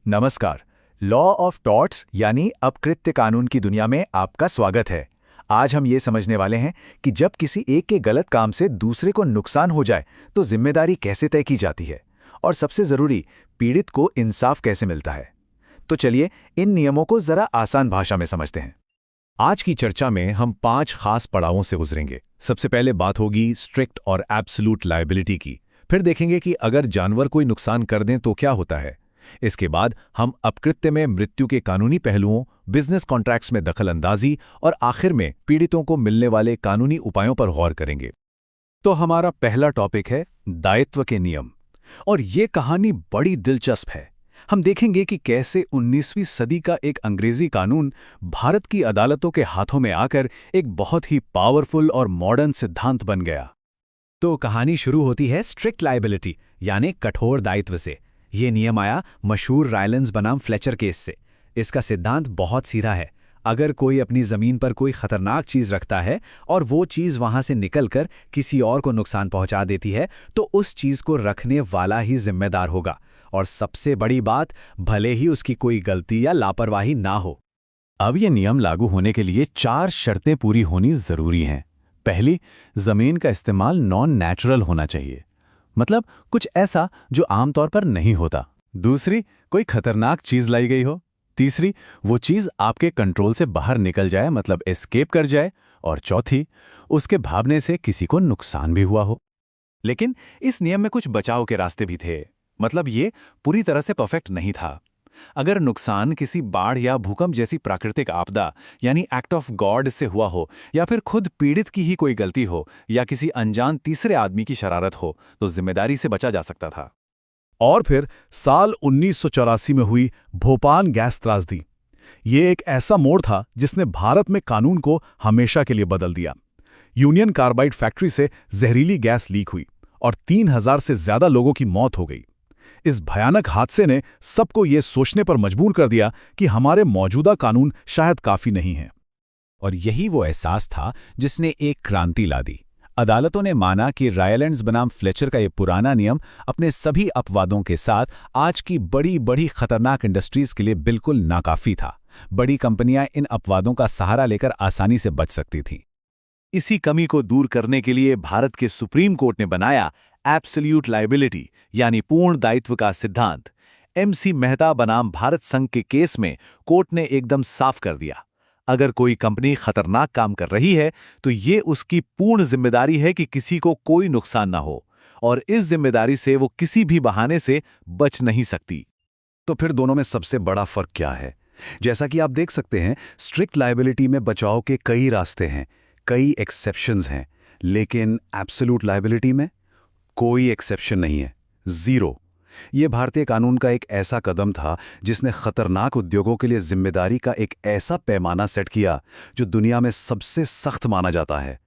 नमस्कार। Law of torts यानी अपकृत्य कानून की दुनिया में आपका स्वागत है। आज हम ये समझने वाले हैं कि जब किसी एक के गलत काम से दूसरे को नुकसान हो जाए तो जिम्मेदारी कैसे तय की जाती है और सबसे जरूरी पीड़ित को इंसाफ कैसे मिलता है। तो चलिए इन नियमों को जरा आसान भाषा में समझते हैं। आज की चर्चा में हम 5 खास पड़ावों से गुजरेंगे। सबसे पहले बात होगी स्ट्रिक्ट और एब्सोल्यूट लायबिलिटी की। फिर देखेंगे कि अगर जानवर कोई नुकसान कर दें तो क्या होता है। इसके बाद हम अपकृत्य में मृत्यु के कानूनी पहलुओं, बिजनेस कॉन्ट्रैक्ट्स में दखलंदाजी और आखिर में पीड़ितों को मिलने वाले कानूनी उपायों पर गौर करेंगे। तो हमारा पहला टॉपिक है दायित्व के नियम। और ये कहानी बड़ी दिलचस्प है। हम देखेंगे कि कैसे 19वीं सदी का एक अंग्रेजी कानून भारत की अदालतों के हाथों में आकर एक बहुत ही पावरफुल और मॉडर्न सिद्धांत बन गया। तो कहानी शुरू होती है स्ट्रिक्ट लायबिलिटी यानी कठोर दायित्व से। ये नियम आया मशहूर रायलेंस बनाम फ्लेचर केस से। इसका सिद्धांत बहुत सीधा है। अगर कोई अपनी ज़मीन पर कोई खतरनाक चीज़ रखता है और वो चीज़ वहाँ से निकलकर किसी और को नुकसान पहुँचा देती है तो उस चीज़ को रखने वाला ही जिम्मेदार होगा। और सबसे बड़ी बात, भले ही उसकी कोई गलती या लापरवाही ना हो। अब ये नियम लागू होने के लिए 4 शर्तें पूरी होनी जरूरी हैं। पहली, जमीन का इस्तेमाल नॉन नेचुरल होना चाहिए, मतलब कुछ ऐसा जो आमतौर पर नहीं होता। दूसरी, कोई खतरनाक चीज लाई गई हो। तीसरी, वो चीज आपके कंट्रोल से बाहर निकल जाए, मतलब एस्केप कर जाए। और चौथी, उसके भागने से किसी को नुकसान भी हुआ हो। लेकिन इस नियम में कुछ बचाव के रास्ते भी थे, मतलब ये पूरी तरह से परफेक्ट नहीं था। अगर नुकसान किसी बाढ़ या भूकंप जैसी प्राकृतिक आपदा यानी एक्ट ऑफ गॉड से हुआ हो, या फिर खुद पीड़ित की ही कोई गलती हो, या किसी अनजान तीसरे आदमी की शरारत हो, तो जिम्मेदारी से बचा जा सकता था। और फिर साल 1984 में हुई भोपाल गैस त्रासदी। ये एक ऐसा मोड़ था जिसने भारत में कानून को हमेशा के लिए बदल दिया। यूनियन कार्बाइड फैक्ट्री से जहरीली गैस लीक हुई और 3000 से ज्यादा लोगों की मौत हो गई। इस भयानक हादसे ने सबको ये सोचने पर मजबूर कर दिया कि हमारे मौजूदा कानून शायद काफी नहीं हैं। और यही वो एहसास था जिसने एक क्रांति ला दी। अदालतों ने माना कि रायलेंस बनाम फ्लेचर का ये पुराना नियम अपने सभी अपवादों के साथ आज की बड़ी बड़ी खतरनाक इंडस्ट्रीज के लिए बिल्कुल नाकाफी था। बड़ी कंपनियां इन अपवादों का सहारा लेकर आसानी से बच सकती थीं। इसी कमी को दूर करने के लिए भारत के सुप्रीम कोर्ट ने बनाया एब्सोल्यूट लायबिलिटी यानी पूर्ण दायित्व का सिद्धांत। MC मेहता बनाम भारत संघ के केस में कोर्ट ने एकदम साफ कर दिया, अगर कोई कंपनी खतरनाक काम कर रही है तो ये उसकी पूर्ण जिम्मेदारी है कि किसी को कोई नुकसान ना हो, और इस जिम्मेदारी से वो किसी भी बहाने से बच नहीं सकती। तो फिर दोनों में सबसे बड़ा फर्क क्या है? जैसा कि आप देख सकते हैं, स्ट्रिक्ट लायबिलिटी में बचाव के कई रास्ते हैं, कई एक्सेप्शंस हैं, लेकिन एब्सोल्यूट लायबिलिटी में कोई एक्सेप्शन नहीं है, जीरो। ये भारतीय कानून का एक ऐसा कदम था जिसने खतरनाक उद्योगों के लिए जिम्मेदारी का एक ऐसा पैमाना सेट किया जो दुनिया में सबसे सख्त माना जाता है।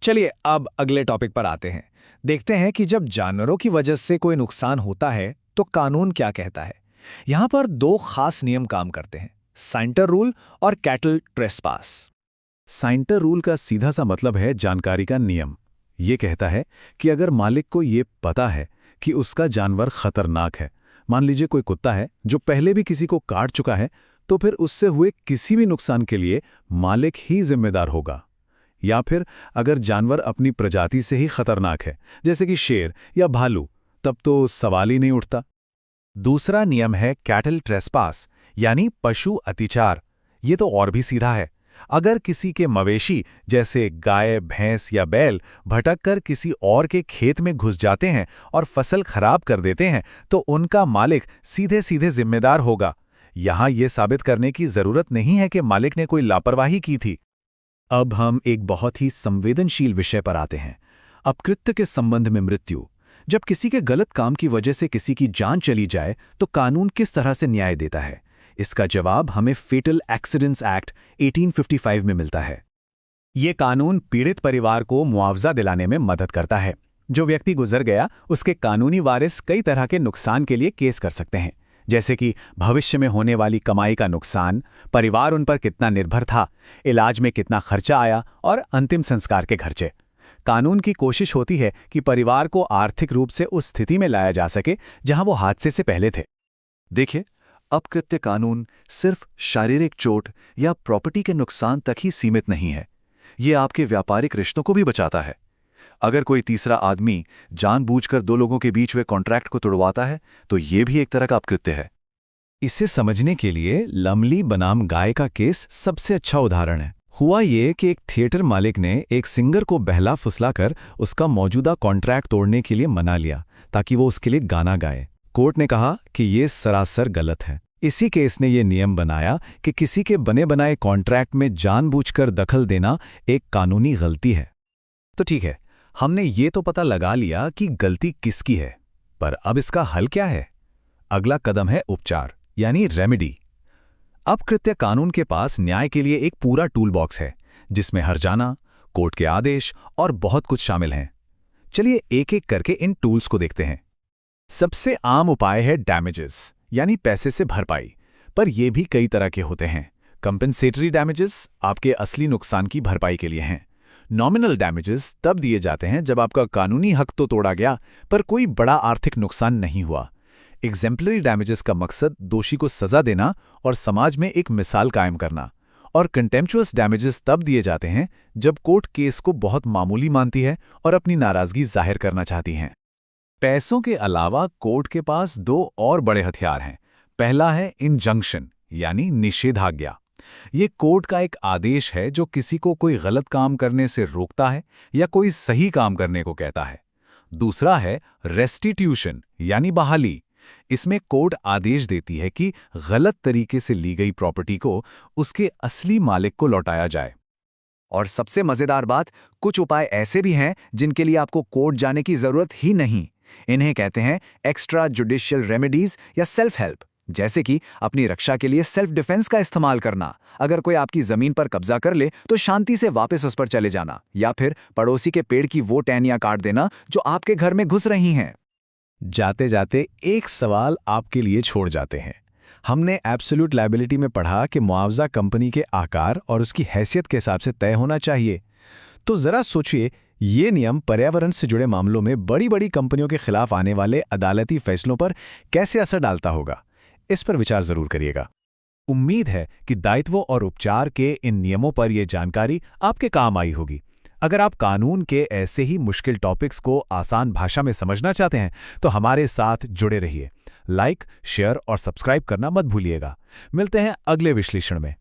चलिए अब अगले टॉपिक पर आते हैं। देखते हैं कि जब जानवरों की वजह से कोई नुकसान होता है तो कानून क्या कहता है। यहां पर 2 खास नियम काम करते हैं, साइंटर रूल और कैटल ट्रेसपास। साइंटर रूल का सीधा सा मतलब है जानकारी का नियम। ये कहता है कि अगर मालिक को ये पता है कि उसका जानवर खतरनाक है, मान लीजिए कोई कुत्ता है जो पहले भी किसी को काट चुका है, तो फिर उससे हुए किसी भी नुकसान के लिए मालिक ही जिम्मेदार होगा। या फिर अगर जानवर अपनी प्रजाति से ही खतरनाक है, जैसे कि शेर या भालू, तब तो सवाल ही नहीं उठता। दूसरा नियम है कैटल ट्रेसपास यानी पशु अतिचार। ये तो और भी सीधा है। अगर किसी के मवेशी जैसे गाय, भैंस या बैल भटक कर किसी और के खेत में घुस जाते हैं और फसल खराब कर देते हैं तो उनका मालिक सीधे सीधे जिम्मेदार होगा। यहां यह साबित करने की जरूरत नहीं है कि मालिक ने कोई लापरवाही की थी। अब हम एक बहुत ही संवेदनशील विषय पर आते हैं, अपकृत्य के संबंध में मृत्यु। जब किसी के गलत काम की वजह से किसी की जान चली जाए तो कानून किस तरह से न्याय देता है? इसका जवाब हमें फेटल एक्सीडेंट्स एक्ट 1855 में मिलता है। ये कानून पीड़ित परिवार को मुआवजा दिलाने में मदद करता है। जो व्यक्ति गुजर गया, उसके कानूनी वारिस कई तरह के नुकसान के लिए केस कर सकते हैं, जैसे कि भविष्य में होने वाली कमाई का नुकसान, परिवार उन पर कितना निर्भर था, इलाज में कितना खर्चा आया और अंतिम संस्कार के खर्चे। कानून की कोशिश होती है कि परिवार को आर्थिक रूप से उस स्थिति में लाया जा सके जहां वो हादसे से पहले थे। देखिए, अपकृत्य कानून सिर्फ शारीरिक चोट या प्रॉपर्टी के नुकसान तक ही सीमित नहीं है, ये आपके व्यापारिक रिश्तों को भी बचाता है। अगर कोई तीसरा आदमी जानबूझकर दो लोगों के बीच हुए कॉन्ट्रैक्ट को तोड़वाता है तो ये भी एक तरह का अपकृत्य है। इसे समझने के लिए लमली बनाम गाय का केस सबसे अच्छा उदाहरण है। हुआ ये कि एक थिएटर मालिक ने एक सिंगर को बहला फुसलाकर उसका मौजूदा कॉन्ट्रैक्ट तोड़ने के लिए मना लिया ताकि वो उसके लिए गाना गाए। कोर्ट ने कहा कि ये सरासर गलत है। इसी केस ने ये नियम बनाया कि किसी के बने बनाए कॉन्ट्रैक्ट में जानबूझकर दखल देना एक कानूनी गलती है। तो ठीक है, हमने ये तो पता लगा लिया कि गलती किसकी है, पर अब इसका हल क्या है? अगला कदम है उपचार, यानी रेमेडी। अपकृत्य कानून के पास न्याय के लिए एक पूरा टूल बॉक्स है जिसमें हर्जाना, कोर्ट के आदेश और बहुत कुछ शामिल हैं। चलिए एक एक करके इन टूल्स को देखते हैं। सबसे आम उपाय है डैमेजेस, यानी पैसे से भरपाई, पर यह भी कई तरह के होते हैं। कंपेंसेटरी डैमेजेस आपके असली नुकसान की भरपाई के लिए हैं। नॉमिनल डैमेजेस तब दिए जाते हैं जब आपका कानूनी हक तो तोड़ा गया पर कोई बड़ा आर्थिक नुकसान नहीं हुआ। एग्जेम्पलरी डैमेजेस का मकसद दोषी को सजा देना और समाज में एक मिसाल कायम करना। और कंटेम्पचुअस डैमेजेस तब दिए जाते हैं जब कोर्ट केस को बहुत मामूली मानती है और अपनी नाराजगी जाहिर करना चाहती हैं। पैसों के अलावा कोर्ट के पास दो और बड़े हथियार हैं। पहला है इंजंक्शन, यानी निषेधाज्ञा। ये कोर्ट का एक आदेश है जो किसी को कोई गलत काम करने से रोकता है या कोई सही काम करने को कहता है। दूसरा है रेस्टिट्यूशन, यानी बहाली। इसमें कोर्ट आदेश देती है कि गलत तरीके से ली गई प्रॉपर्टी को उसके असली मालिक को लौटाया जाए। और सबसे मजेदार बात, कुछ उपाय ऐसे भी हैं जिनके लिए आपको कोर्ट जाने की जरूरत ही नहीं। इन्हें कहते हैं एक्स्ट्रा जुडिशियल रेमेडीज या सेल्फ हेल्प, जैसे कि अपनी रक्षा के लिए सेल्फ डिफेंस का इस्तेमाल करना। अगर कोई आपकी जमीन पर कब्जा कर ले तो शांति से वापस उस पर चले जाना, या फिर पड़ोसी के पेड़ की वो टहनियां काट देना जो आपके घर में घुस रही हैं। जाते जाते एक सवाल आपके लिए छोड़ जाते हैं। हमने एब्सोल्यूट लायबिलिटी में पढ़ा कि मुआवजा कंपनी के आकार और उसकी हैसियत के हिसाब से तय होना चाहिए। तो जरा सोचिए, ये नियम पर्यावरण से जुड़े मामलों में बड़ी बड़ी कंपनियों के खिलाफ आने वाले अदालती फैसलों पर कैसे असर डालता होगा। इस पर विचार जरूर करिएगा। उम्मीद है कि दायित्वों और उपचार के इन नियमों पर यह जानकारी आपके काम आई होगी। अगर आप कानून के ऐसे ही मुश्किल टॉपिक्स को आसान भाषा में समझना चाहते हैं तो हमारे साथ जुड़े रहिए। लाइक, शेयर और सब्सक्राइब करना मत भूलिएगा। मिलते हैं अगले विश्लेषण में।